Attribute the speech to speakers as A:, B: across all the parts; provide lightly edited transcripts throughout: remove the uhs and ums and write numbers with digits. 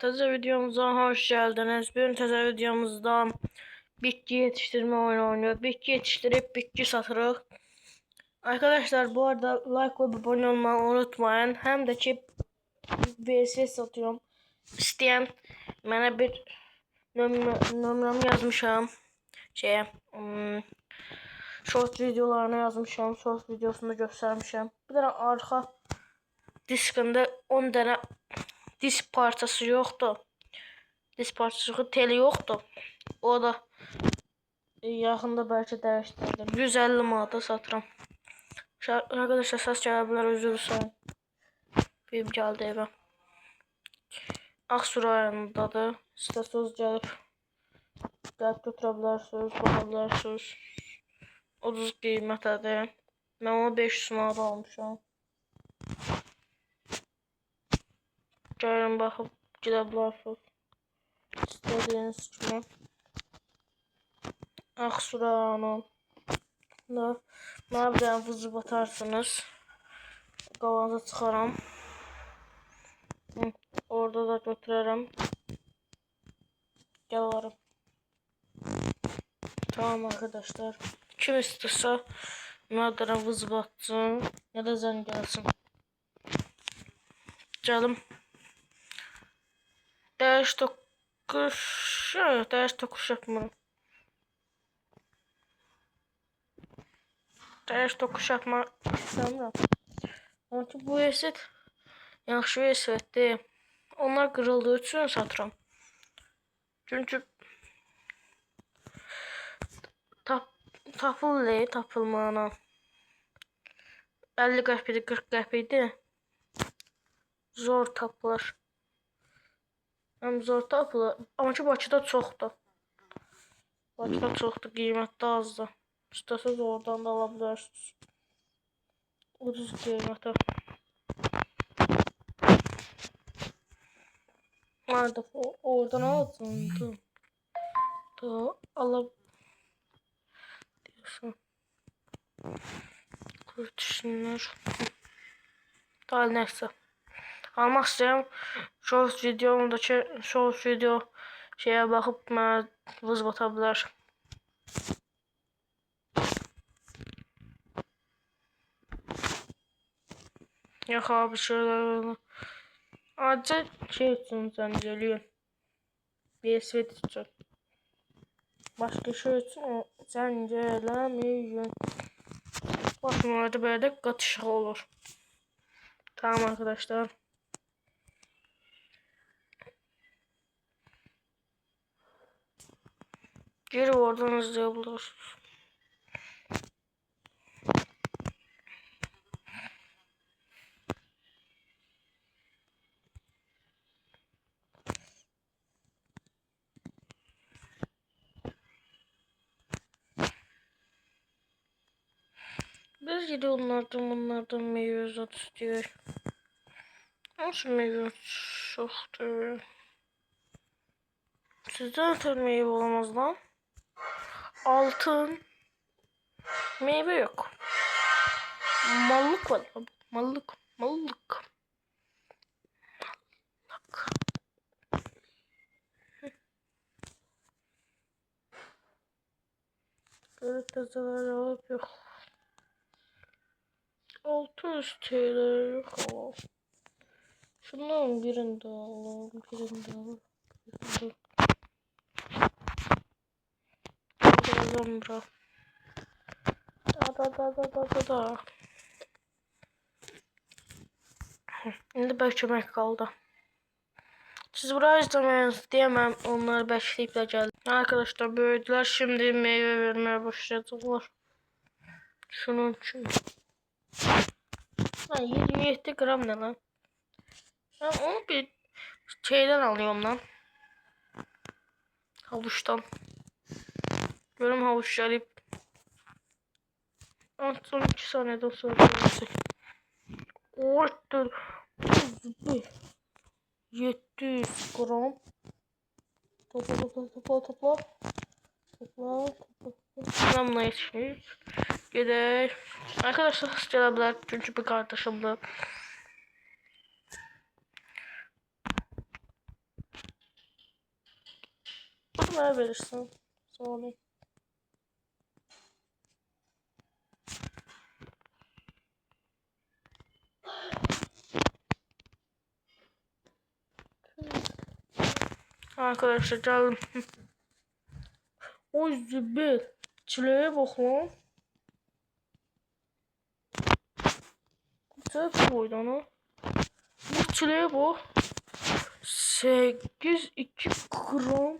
A: Taze videomuza hoş geldiniz. Bir taze videomuzda bitki yetiştirme oyunu oynuyor. Bitki yetiştirip bitki satırıq. Arkadaşlar bu arada like ve abone olmayı unutmayın. Hem de ki VS satıyorum. İsteyen bana bir nömrəmi yazmışam. Short videolarına yazmışam. Short videosunu göstermişəm. Bir tane arka diskinde 10 tane disk parçası yoktu. Disk parçası teli yoktu. O da yaxında belki dəyişdirdim. 150 manata satıram. Arkadaşlar səs gələ bilər, özür dilərim. Benim gəldi evə. Ağsu rayonundadır. İstəsəz gəlib götürə bilərsiniz, baxa bilərsiniz. Ucuz qiymətədir. Mən onu 500 manata almışam. Gəlin baxıb gedə bilərsiniz. İstədiyiniz kimi. Ağsu rayonu. Mənə bir dənə vızı batarsınız. Qavanıza çıxaram. Orada da götürərəm. Gələrəm. Tamam arkadaşlar. Kim istiyorsa mənə bir dənə vızı batsın. Ya da zəng gəlsin. Gəlim. Dəyiş tokuş yapmıram. Dəyiş tokuş yapmaq istəmirəm. Amma ki bu eset yaxşı esetdir. Onlar qırıldığı üçün satıram. Çünki tapılır tapılmağına. 50 qəpikdir, 40 qəpikdir. Zor tapılır. Həm zor tapılır. Amma ki Bakıda çoxdur. Bakıda çoxdur, qiymətdə azdır. İstəsəz oradan da ala bilərsiniz. Ucuz qiymətə. Nerede? Oradan aldım. Da alıp diyorsun. Kurtuşunlar. Daha neyse. Almak istedim. Short videomdaki short video şeye bakıp bana vız batabilir. Yok abi şöyle. Acı şey için zəncəliyin. BSV için. Başka şey için o zəncələməyin. Bakın orada böyle de katışık olur. Tamam arkadaşlar. Geri oradan izleyebilirsiniz. Biz de onlardan meyve zat istiyor. Nasıl meyve çoktur? Sizden ötürü meyve olamaz lan. Altın. Meyve yok. Mallık var. Mallık. Böyle tazeler alıp yok. 600 TL yok ama. Şunların birini de alalım. Birazdan bırak. Da. Şimdi beklemek kaldı. Siz burayı izlemeniz diyemem. Onları bekleyip de geldi. Arkadaşlar büyüdüler. Şimdi meyve vermeye başladılar. Şunun için. 27 gram ne lan? Ben onu bir şeyden alıyorum lan. Havuçtan. Görüm havuç gelip. 12 saniyeden sonra görürsek. Orta 700 gram. Topla. Bununla yetişmiş. Gidelim. Arkadaşlar gelebilir çünkü bir kardeşimdi. Mənə verirsən. Sağ olun. Arkadaşlar geldim. O zibir. Çileğe bak lan. Güzel boydu ana. Bu çileğe bak. 8-2 gram.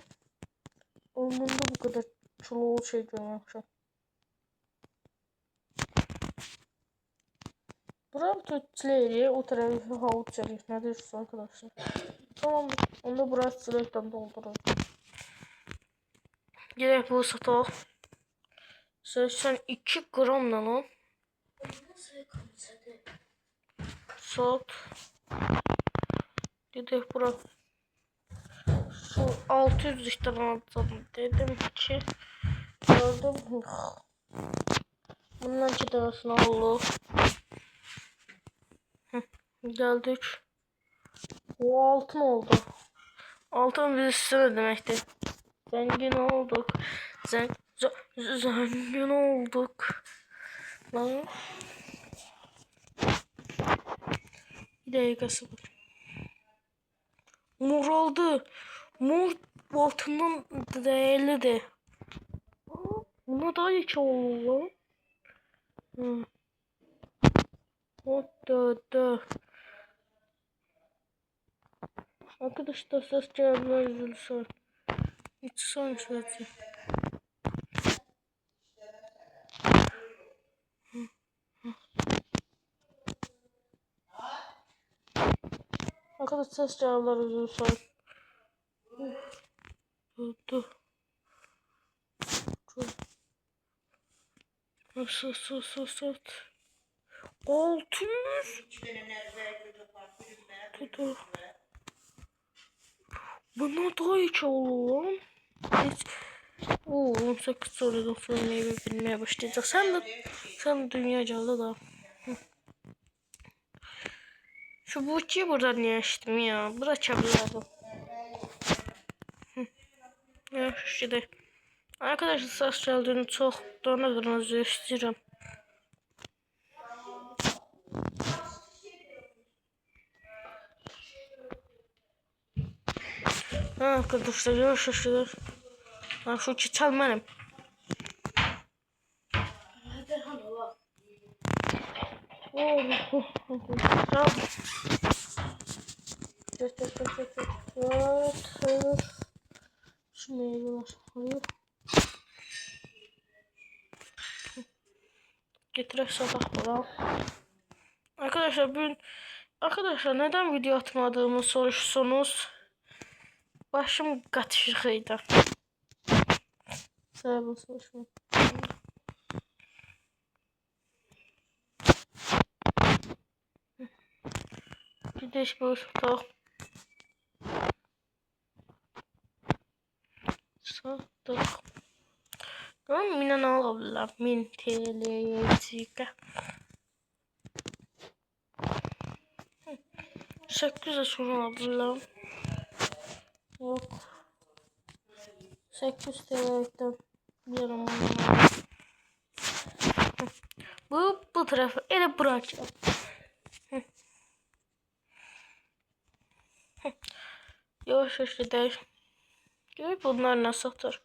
A: Ömrümde bu kadar kilo şey görmemişim. Buram çileğe o tarafı havuç çekiyor. Ne diyorsunuz arkadaşlar? Tamam. Onda burası çilekten doldurur. Gerek bu satalım. 82 gram lan. Sat. Gidip bura. Şu 600 işte aldım dedim ki. Gördüm. Bundan çıkarasını aldı. Geldik. O altın oldu. Altın bir üstüne demekti. Zengin olduk. Zengin olduk. Lan. Bir dakika sıfır. Mor oldu. Mor altından değerlidir. Buna daha iyi oldu lan. Da. Arkadaşlar ses cevaplar üzülsün. Hiç sanmıyorum. Arkadaşlar ses cevaplar üzülsün. Da. Sat. 600. Dur. Buna daha iyi oldu lan. Hiç. 18 soruda söylemeyi bilmeye başlayacak. Sen dünya canlı da. Şu buçuyu buradan niye açtım ya? Bırakabilirdim. Ya işte. Arkadaşlar ses çaldığını çok donadığınızı istiyorum. Arkadaşlar görüşürüz. Şu çiçal benim. Şu meyveler. Getirek sabah. Arkadaşlar neden video atmadığımı soruşsunuz. Başım katışıkıydı. Sebep soruşma. Gideş bu tak. Sattık. Ben minen alabilirim. 1000 TL'ye çıkar. 800'e şunu alabilirim. Yok. 800 TL'den yarım bu tarafı ele bırakacağım. Yavaş gidelim. Görüp bunlar ne satır?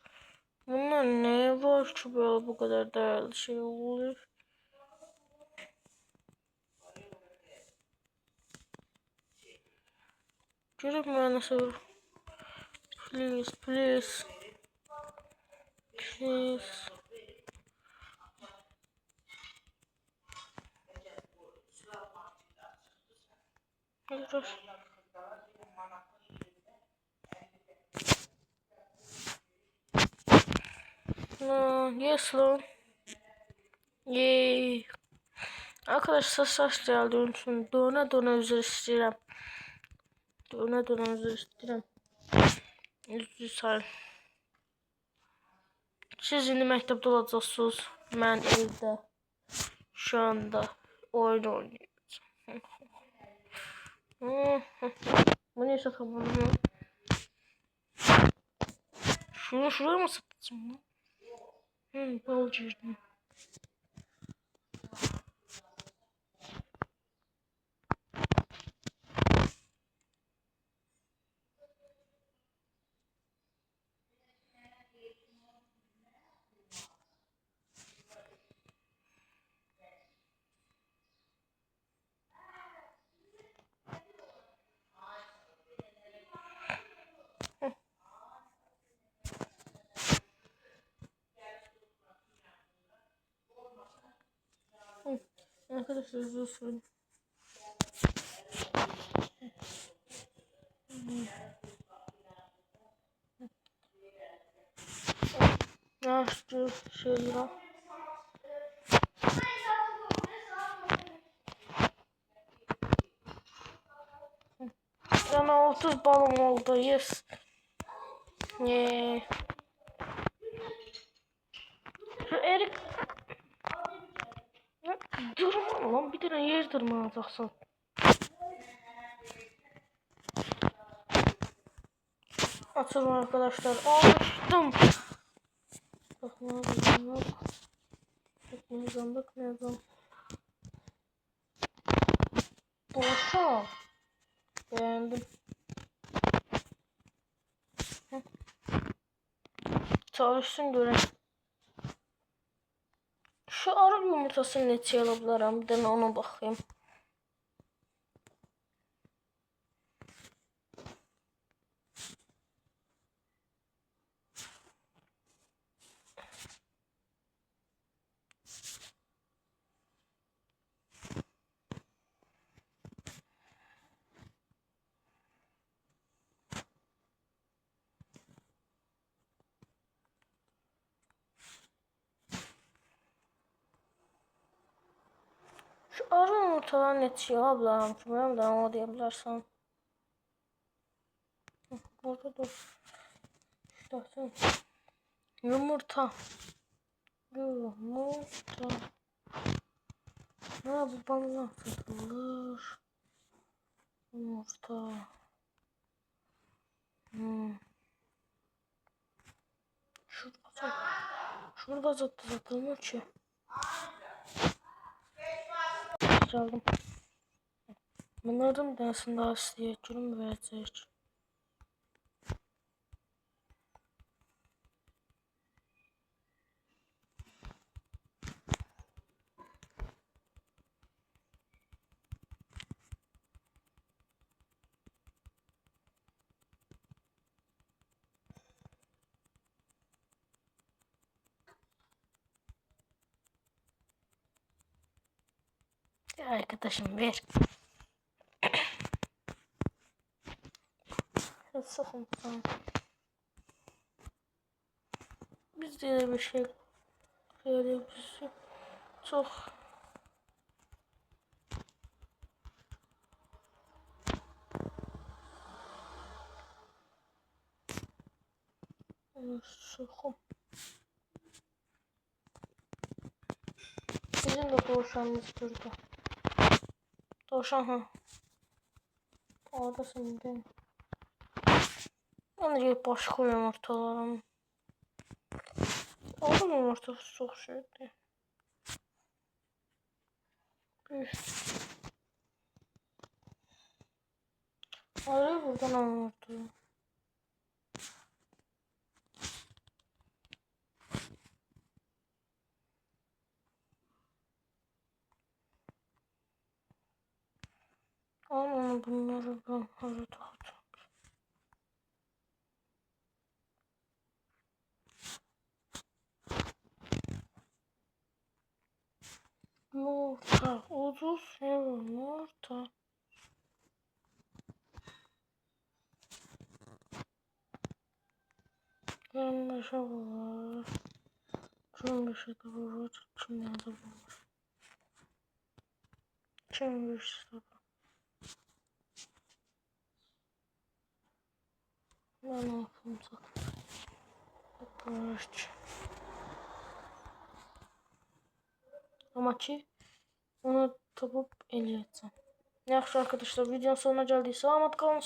A: Bunlar ne var ki böyle bu kadar değerli şey oluyor? Görüp ben nasıl? Please. Yes lan. Yay. Arkadaşlar saç geldiğim için dona özür istedim. Dona özür istedim. Üzülsün. Siz indi məktəbdə olacaqsınız. Mən evdə şu anda oyun oynayacağım. Bu neyse tamam. Şunu şuraya mı satacağım lan? Bol girdim. Arkadaşlar hızlı söyleyeyim. Açtı şeyler. Sana 30 balım oldu. Yes. Şu erik. Durma lan, bir tane yer tırmanacaksın. Açalım arkadaşlar. Açtım. Bak ne yapacağım. Bakmayacağım. Boşa. Beğendim. Çalışsın gören. Şu arı yumurtasını neçə ala bilərəm? Bir dənə ona baxayım. Şu arı yumurtaları neçə ala bilərəm ki? Mənə bir dənə ona deyə bilərsən. Burada dur. İşte yumurta. Ne bu bana satılır? Yumurta. Şurada satılmıyor ki. Çaldım. Bunlardan bir tanesini daha isteyeceğim verecek. Ya arkadaşım ver. Sıkıntı. Bizde de bir şey söyleyebiliriz. Çok sokum. Bizim de doğuşanımız burada. Doğuşan ha. Oradasın değil mi? Ben de gelip başka yumurtalarım. Aldım yumurtası çok şeydi. Arayı buradan alırdı. Ama bunları ben harita atacağım. Yumurta. Ucuz yumurta. Gelmişe var. Gelmişe de var. Kimlerde var. Gelmişe de var. Ben yapayım zaten. Ama ki onu tapıp eləyəcəm. Yaxşı arkadaşlar, videonun sonuna gəldik. Salamat qalın.